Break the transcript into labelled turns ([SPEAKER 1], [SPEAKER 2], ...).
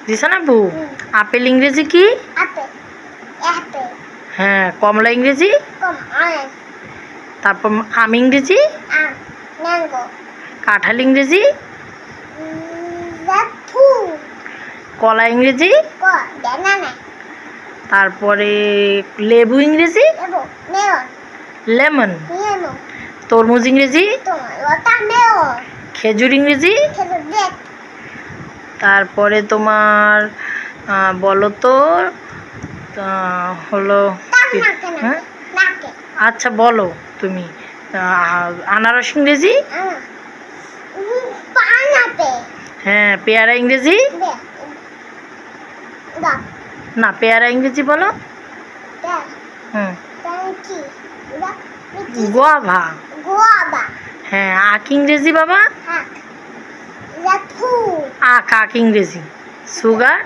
[SPEAKER 1] দিছে না বু? আপেল ইংরেজি কি? হ্যাঁ, কমলা ইংরেজি? তারপর আম ইংরেজি? কাঁঠাল ইংরেজি? কলা ইংরেজি? তারপরে লেবু ইংরেজি? লেমন। তরমুজ ইংরেজি? খেজুর ইংরেজি? তারপরে তোমার বলো তো হলো হ্যাঁ, আচ্ছা বলো তুমি আনারস ইংরেজি? হ্যাঁ, পেয়ারা ইংরেজি? না, পেয়ারা ইংরেজি বলো। গোয়াভা। হ্যাঁ, আখ ইংরেজি বাবা? আখ ইংরেজি। সুগার?